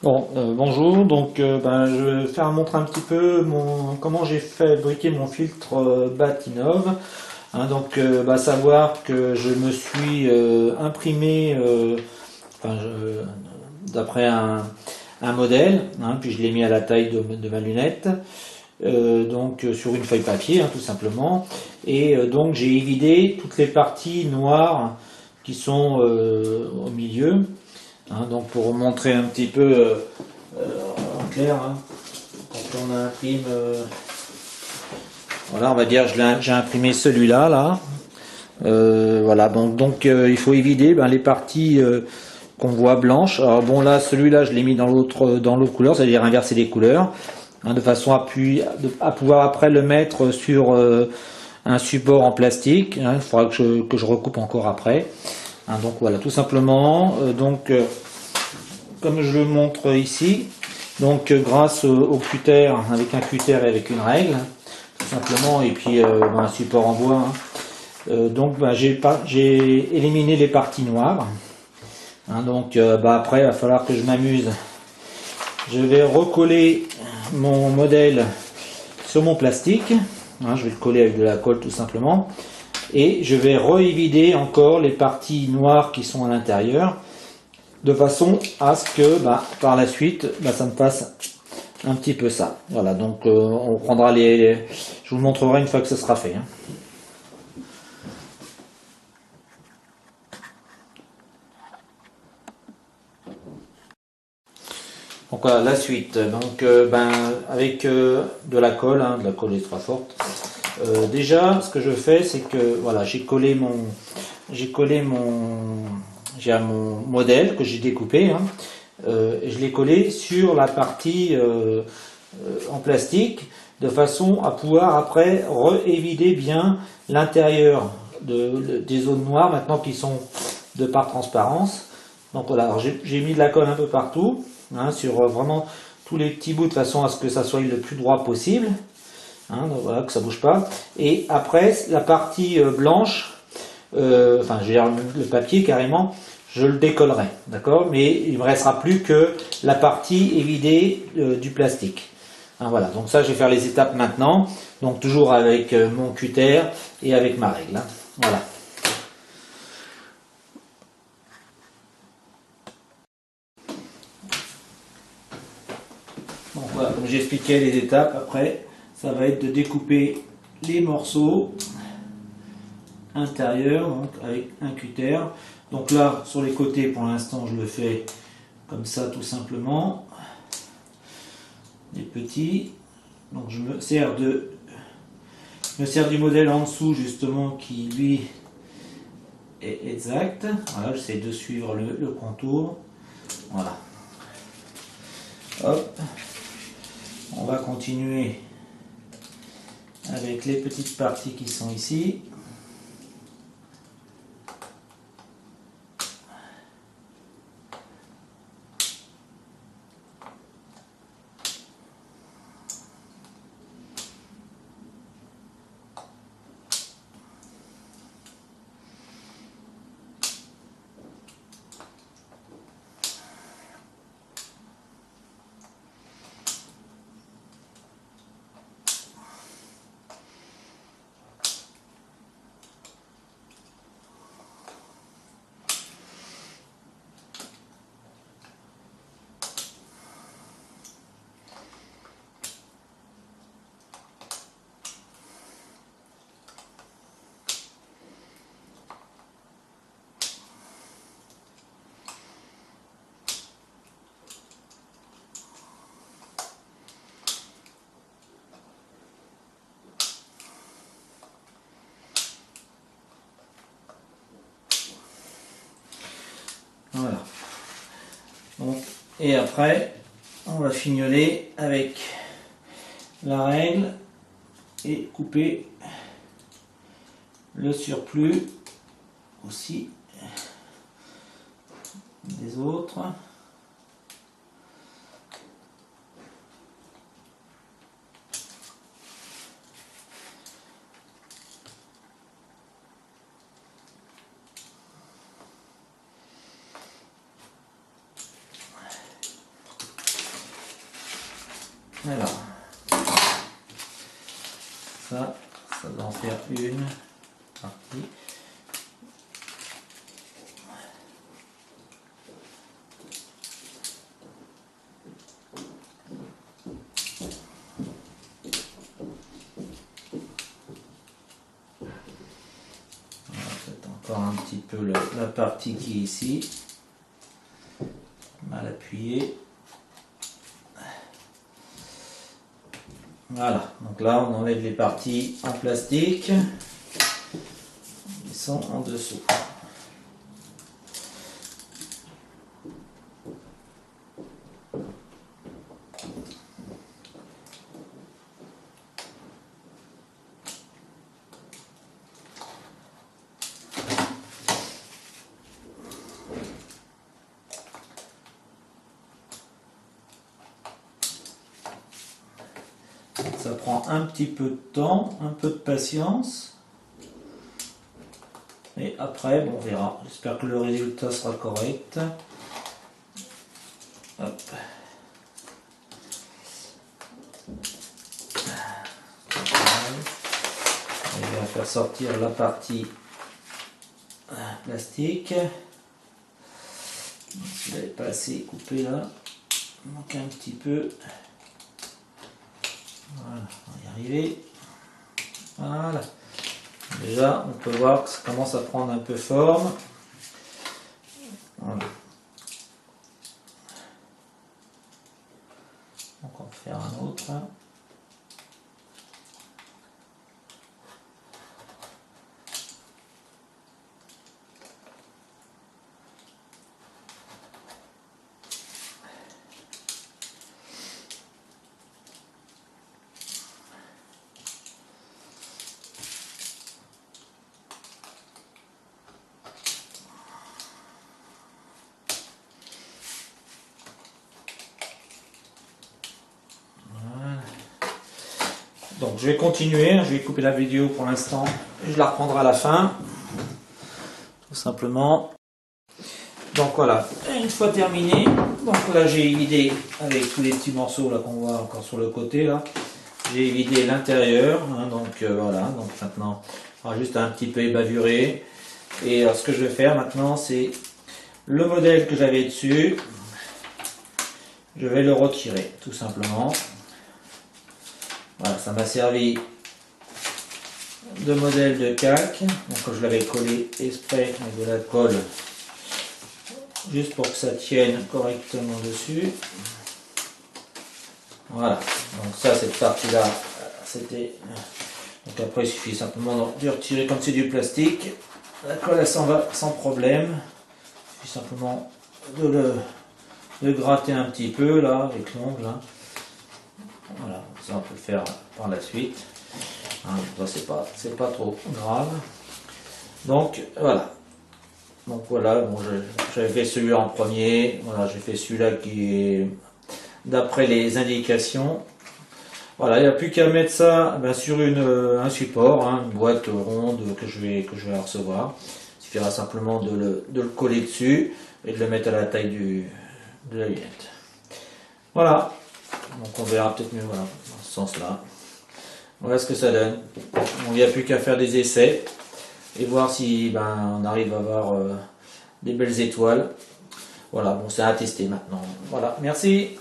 Bon, bonjour, donc je vais faire montrer un petit peu comment j'ai fabriqué mon filtre Batinov. Hein, savoir que je me suis imprimé d'après un modèle, hein, puis je l'ai mis à la taille de ma lunette, sur une feuille papier, hein, tout simplement. Et donc j'ai évidé toutes les parties noires qui sont au milieu. Hein, donc pour montrer un petit peu en clair, hein, quand on imprime, voilà, on va dire, j'ai imprimé celui-là, là. Voilà, il faut évider les parties qu'on voit blanches. Alors bon, là, celui-là, je l'ai mis dans l'autre couleur, c'est-à-dire inverser les couleurs, hein, de façon à pouvoir après le mettre sur un support en plastique. Hein, il faudra que je recoupe encore après. Hein, donc voilà, tout simplement. Comme je le montre ici, grâce au cutter, avec un cutter et avec une règle, tout simplement, et puis un support en bois, hein. J'ai éliminé les parties noires. Hein, après, il va falloir que je m'amuse. Je vais recoller mon modèle sur mon plastique. Hein, je vais le coller avec de la colle tout simplement. Et je vais révider encore les parties noires qui sont à l'intérieur, de façon à ce que par la suite ça me fasse un petit peu ça. Voilà, on prendra je vous le montrerai une fois que ce sera fait, hein. Donc voilà la suite. Avec de la colle, hein, de la colle extra forte. Déjà, ce que je fais, c'est que voilà, j'ai mon modèle que j'ai découpé, hein. Je l'ai collé sur la partie en plastique, de façon à pouvoir après révider bien l'intérieur des zones noires, maintenant qui sont de par transparence. Donc voilà, j'ai mis de la colle un peu partout, hein, sur vraiment tous les petits bouts, de façon à ce que ça soit le plus droit possible, hein, donc voilà, que ça bouge pas. Et après, la partie blanche, je veux dire le papier carrément, je le décollerai, d'accord, mais il ne me restera plus que la partie évidée du plastique. Hein, voilà, donc ça je vais faire les étapes maintenant, donc toujours avec mon cutter et avec ma règle, hein. Voilà. Donc voilà, comme j'expliquais les étapes, après ça va être de découper les morceaux intérieurs, donc avec un cutter. Donc là sur les côtés pour l'instant je le fais comme ça tout simplement, des petits. Donc je me sers du modèle en dessous justement, qui lui est exact. Voilà, j'essaie de suivre le contour. Voilà. Hop. On va continuer avec les petites parties qui sont ici. Voilà. Donc, et après, on va fignoler avec la règle et couper le surplus aussi des autres. Alors, ça doit en faire une partie. Encore un petit peu la partie qui est ici, mal appuyée. Voilà, donc là on enlève les parties en plastique qui sont en dessous. Ça prend un petit peu de temps, un peu de patience. Et après, bon, on verra. J'espère que le résultat sera correct. Hop. On va faire sortir la partie plastique. Il n'est pas assez coupé là. Il manque un petit peu. Voilà, on va y arriver. Voilà. Déjà, on peut voir que ça commence à prendre un peu forme. Voilà. Donc on va faire un autre. Donc je vais continuer, je vais couper la vidéo pour l'instant, je la reprendrai à la fin, tout simplement. Donc voilà, une fois terminé, donc là j'ai évidé avec tous les petits morceaux là qu'on voit encore sur le côté là, j'ai évidé l'intérieur, hein, donc voilà, donc maintenant on va juste un petit peu ébavurer. Et ce que je vais faire maintenant c'est le modèle que j'avais dessus, je vais le retirer tout simplement. Voilà, ça m'a servi de modèle de calque, donc je l'avais collé exprès avec de la colle, juste pour que ça tienne correctement dessus. Voilà, donc ça, cette partie-là, c'était... Donc après, il suffit simplement de retirer, comme c'est du plastique, la colle elle s'en va sans problème. Il suffit simplement de gratter un petit peu là, avec l'ongle. Hein. Voilà, ça on peut le faire par la suite. Hein, c'est pas trop grave. Donc voilà. Donc voilà, bon, j'avais fait celui-là en premier. Voilà, j'ai fait celui-là qui est d'après les indications. Voilà, il n'y a plus qu'à mettre ça sur un support, hein, une boîte ronde que je vais recevoir. Il suffira simplement de le coller dessus et de le mettre à la taille de la lunette. Voilà. Donc on verra peut-être mieux voilà, dans ce sens-là. Voilà ce que ça donne. Il n'y a plus qu'à faire des essais et voir si on arrive à avoir des belles étoiles. Voilà, bon c'est à tester maintenant. Voilà, merci.